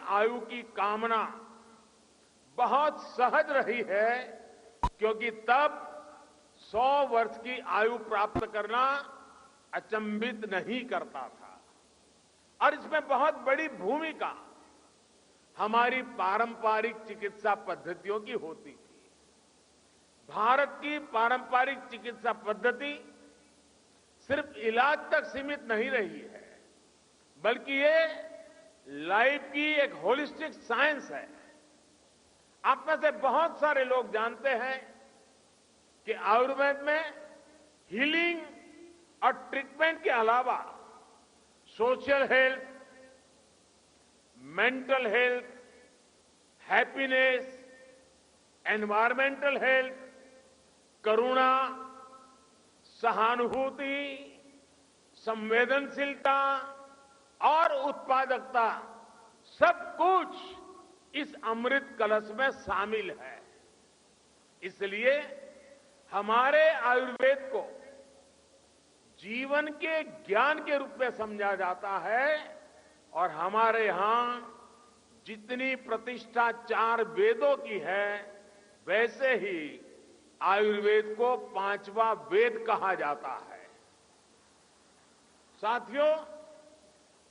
आयु की कामना बहुत सहज रही है, क्योंकि तब 100 वर्ष की आयु प्राप्त करना अचंभित नहीं करता था। और इसमें बहुत बड़ी भूमिका हमारी पारंपरिक चिकित्सा पद्धतियों की होती थी। भारत की पारंपरिक चिकित्सा पद्धति सिर्फ इलाज तक सीमित नहीं रही है, बल्कि ये लाइफ की एक होलिस्टिक साइंस है। आप में से बहुत सारे लोग जानते हैं कि आयुर्वेद में हीलिंग और ट्रीटमेंट के अलावा social health, mental health, happiness, environmental health, करुणा, सहानुभूति, संवेदनशीलता और उत्पादकता सब कुछ इस अमृत कलश में शामिल है। इसलिए हमारे आयुर्वेद को जीवन के ज्ञान के रूप में समझा जाता है और हमारे यहां जितनी प्रतिष्ठा 4 वेदों की है, वैसे ही आयुर्वेद को 5वां वेद कहा जाता है। साथियों,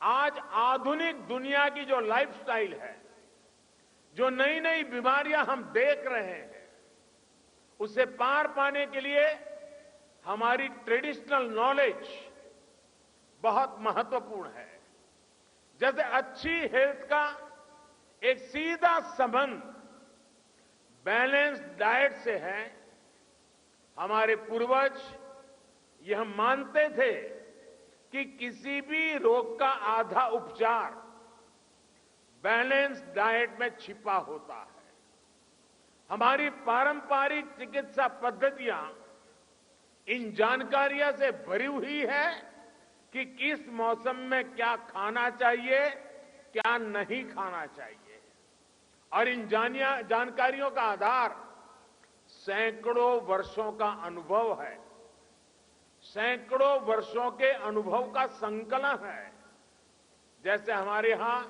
आज आधुनिक दुनिया की जो लाइफस्टाइल है, जो नई नई बीमारियां हम देख रहे हैं, उसे पार पाने के लिए हमारी ट्रेडिशनल नॉलेज बहुत महत्वपूर्ण है। जैसे अच्छी हेल्थ का एक सीधा संबंध बैलेंस्ड डाइट से है। हमारे पूर्वज यह मानते थे कि किसी भी रोग का आधा उपचार बैलेंस्ड डाइट में छिपा होता है। हमारी पारंपरिक चिकित्सा पद्धतियां इन जानकारियों से भरी हुई है कि किस मौसम में क्या खाना चाहिए, क्या नहीं खाना चाहिए। और इन जानकारियों का आधार सैकड़ों वर्षों का अनुभव है, सैकड़ों वर्षों के अनुभव का संकलन है। जैसे हमारे यहां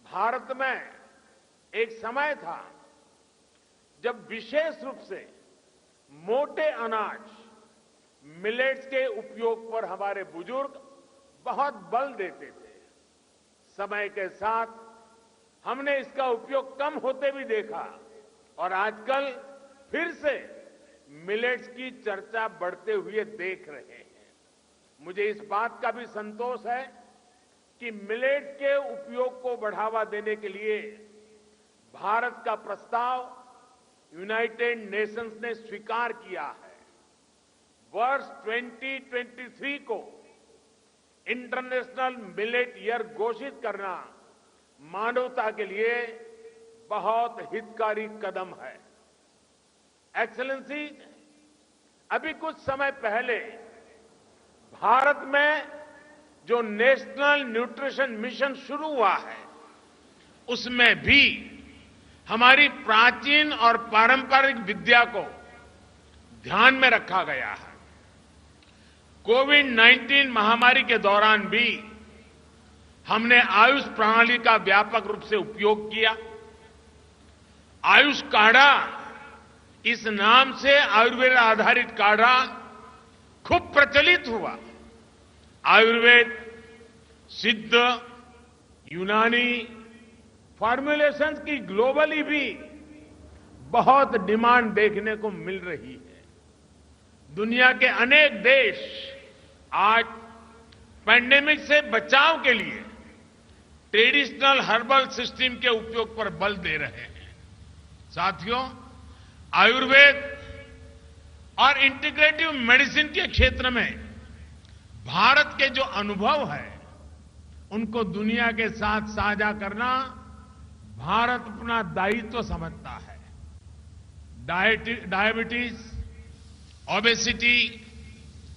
भारत में एक समय था जब विशेष रूप से मोटे अनाज, मिलेट्स के उपयोग पर हमारे बुजुर्ग बहुत बल देते थे। समय के साथ हमने इसका उपयोग कम होते भी देखा और आजकल फिर से मिलेट्स की चर्चा बढ़ते हुए देख रहे हैं। मुझे इस बात का भी संतोष है कि मिलेट्स के उपयोग को बढ़ावा देने के लिए भारत का प्रस्ताव यूनाइटेड नेशंस ने स्वीकार किया है। वर्ष 2023 को इंटरनेशनल मिलेट ईयर घोषित करना मानवता के लिए बहुत हितकारी कदम है। एक्सेलेंसी, अभी कुछ समय पहले भारत में जो नेशनल न्यूट्रिशन मिशन शुरू हुआ है, उसमें भी हमारी प्राचीन और पारंपरिक विद्या को ध्यान में रखा गया है। कोविड-19 महामारी के दौरान भी हमने आयुष प्रणाली का व्यापक रूप से उपयोग किया। आयुष काढ़ा, इस नाम से आयुर्वेद आधारित काढ़ा खूब प्रचलित हुआ। आयुर्वेद, सिद्ध, यूनानी फॉर्मुलेशंस की ग्लोबली भी बहुत डिमांड देखने को मिल रही है। दुनिया के अनेक देश आज पैंडेमिक से बचाव के लिए ट्रेडिशनल हर्बल सिस्टम के उपयोग पर बल दे रहे हैं। साथियों, आयुर्वेद और इंटीग्रेटिव मेडिसिन के क्षेत्र में भारत के जो अनुभव है, उनको दुनिया के साथ साझा करना भारत अपना दायित्व समझता है। डायबिटीज, ओबेसिटी,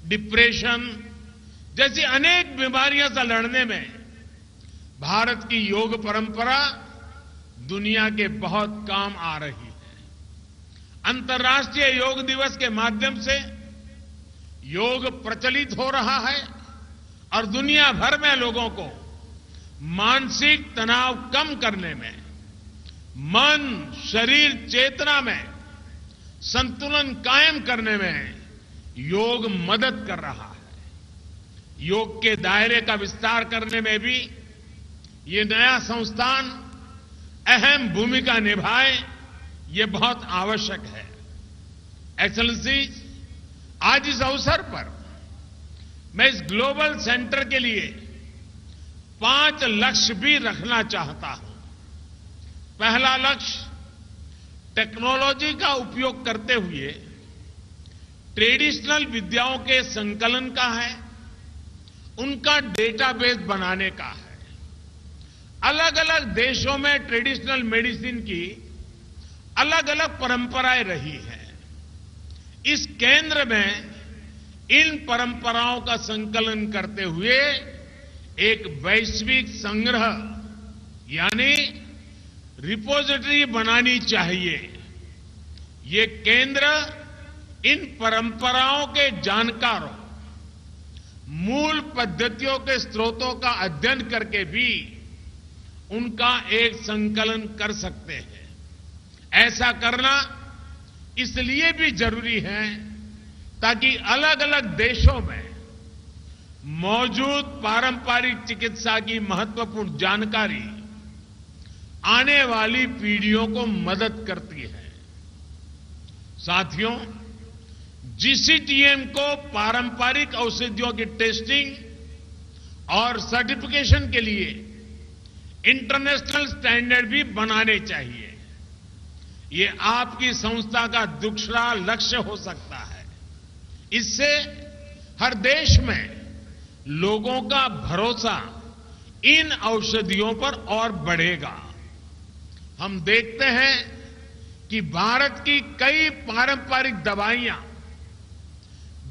डिप्रेशन जैसी अनेक बीमारियों से लड़ने में भारत की योग परंपरा दुनिया के बहुत काम आ रही है। अंतर्राष्ट्रीय योग दिवस के माध्यम से योग प्रचलित हो रहा है और दुनिया भर में लोगों को मानसिक तनाव कम करने में, मन, शरीर, चेतना में संतुलन कायम करने में योग मदद कर रहा है। योग के दायरे का विस्तार करने में भी ये नया संस्थान अहम भूमिका निभाए, ये बहुत आवश्यक है। एक्सेलेंसीज, आज इस अवसर पर मैं इस ग्लोबल सेंटर के लिए 5 लक्ष्य भी रखना चाहता हूं। पहला लक्ष्य टेक्नोलॉजी का उपयोग करते हुए ट्रेडिशनल विद्याओं के संकलन का है, उनका डेटाबेस बनाने का है। अलग अलग देशों में ट्रेडिशनल मेडिसिन की अलग अलग परंपराएं रही हैं। इस केंद्र में इन परंपराओं का संकलन करते हुए एक वैश्विक संग्रह यानी रिपोजिटरी बनानी चाहिए। ये केंद्र इन परंपराओं के जानकारों, मूल पद्धतियों के स्रोतों का अध्ययन करके भी उनका एक संकलन कर सकते हैं। ऐसा करना इसलिए भी जरूरी है ताकि अलग अलग देशों में मौजूद पारंपरिक चिकित्सा की महत्वपूर्ण जानकारी आने वाली पीढ़ियों को मदद करती है। साथियों, जीसीटीएम को पारंपरिक औषधियों की टेस्टिंग और सर्टिफिकेशन के लिए इंटरनेशनल स्टैंडर्ड भी बनाने चाहिए। ये आपकी संस्था का दूसरा लक्ष्य हो सकता है। इससे हर देश में लोगों का भरोसा इन औषधियों पर और बढ़ेगा। हम देखते हैं कि भारत की कई पारंपरिक दवाइयां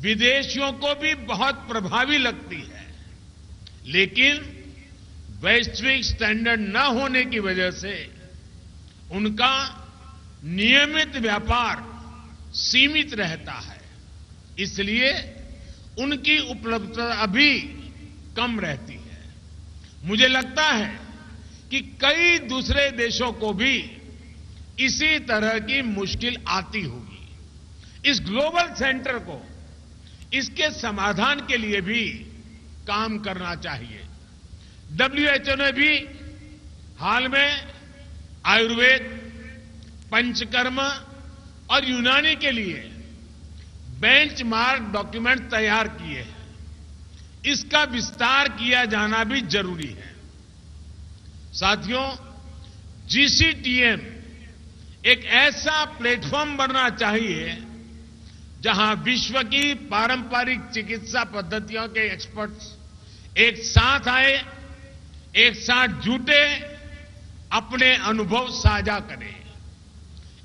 विदेशियों को भी बहुत प्रभावी लगती है, लेकिन वैश्विक स्टैंडर्ड न होने की वजह से उनका नियमित व्यापार सीमित रहता है। इसलिए उनकी उपलब्धता अभी कम रहती है। मुझे लगता है कि कई दूसरे देशों को भी इसी तरह की मुश्किल आती होगी। इस ग्लोबल सेंटर को इसके समाधान के लिए भी काम करना चाहिए। WHO ने भी हाल में आयुर्वेद, पंचकर्म और यूनानी के लिए बेंचमार्क डॉक्यूमेंट तैयार किए हैं। इसका विस्तार किया जाना भी जरूरी है। साथियों, जीसीटीएम एक ऐसा प्लेटफॉर्म बनना चाहिए जहां विश्व की पारंपरिक चिकित्सा पद्धतियों के एक्सपर्ट्स एक साथ आए, एक साथ जुटे, अपने अनुभव साझा करें।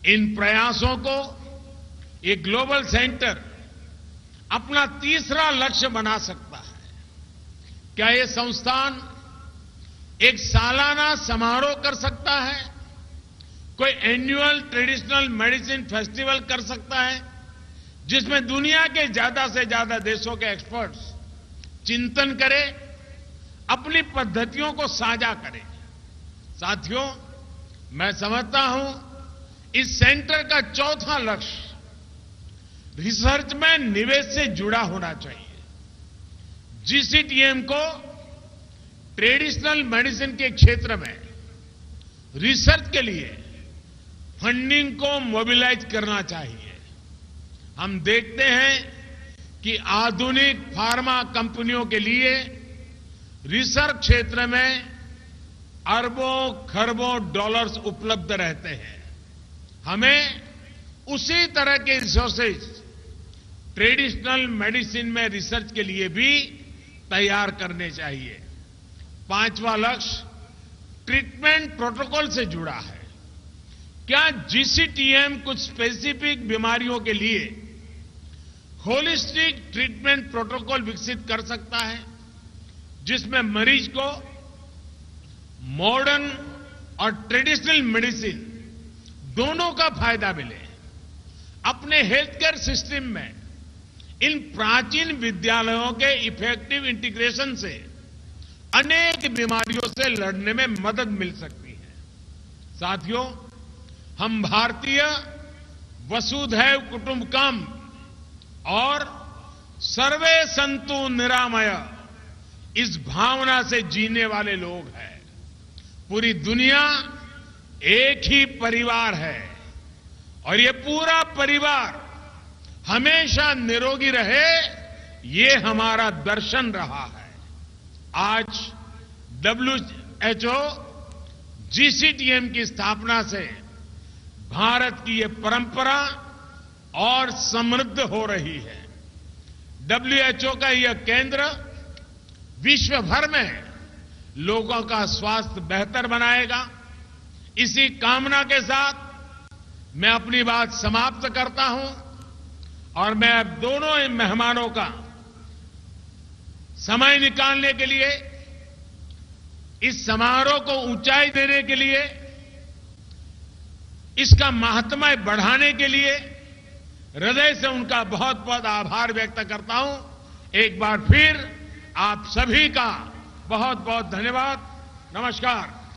इन प्रयासों को ये ग्लोबल सेंटर अपना तीसरा लक्ष्य बना सकता है। क्या ये संस्थान एक सालाना समारोह कर सकता है? कोई एनुअल ट्रेडिशनल मेडिसिन फेस्टिवल कर सकता है जिसमें दुनिया के ज्यादा से ज्यादा देशों के एक्सपर्ट्स चिंतन करें, अपनी पद्धतियों को साझा करें। साथियों, मैं समझता हूं इस सेंटर का चौथा लक्ष्य रिसर्च में निवेश से जुड़ा होना चाहिए। जीसीटीएम को ट्रेडिशनल मेडिसिन के क्षेत्र में रिसर्च के लिए फंडिंग को मोबिलाइज करना चाहिए। हम देखते हैं कि आधुनिक फार्मा कंपनियों के लिए रिसर्च क्षेत्र में अरबों खरबों डॉलर्स उपलब्ध रहते हैं। हमें उसी तरह के रिसोर्सेज ट्रेडिशनल मेडिसिन में रिसर्च के लिए भी तैयार करने चाहिए। पांचवा लक्ष्य ट्रीटमेंट प्रोटोकॉल से जुड़ा है। क्या जीसीटीएम कुछ स्पेसिफिक बीमारियों के लिए होलिस्टिक ट्रीटमेंट प्रोटोकॉल विकसित कर सकता है जिसमें मरीज को मॉडर्न और ट्रेडिशनल मेडिसिन दोनों का फायदा मिले? अपने हेल्थ केयर सिस्टम में इन प्राचीन विद्यालयों के इफेक्टिव इंटीग्रेशन से अनेक बीमारियों से लड़ने में मदद मिल सकती है। साथियों, हम भारतीय वसुधैव कुटुंबकम और सर्वे संतु निरामय इस भावना से जीने वाले लोग हैं। पूरी दुनिया एक ही परिवार है और ये पूरा परिवार हमेशा निरोगी रहे, ये हमारा दर्शन रहा है। आज WHO GCTM की स्थापना से भारत की ये परंपरा और समृद्ध हो रही है। WHO का यह केंद्र विश्व भर में लोगों का स्वास्थ्य बेहतर बनाएगा। इसी कामना के साथ मैं अपनी बात समाप्त करता हूं और मैं अब दोनों मेहमानों का समय निकालने के लिए, इस समारोह को ऊंचाई देने के लिए, इसका महात्म्य बढ़ाने के लिए हृदय से उनका बहुत बहुत आभार व्यक्त करता हूं। एक बार फिर आप सभी का बहुत बहुत धन्यवाद। नमस्कार।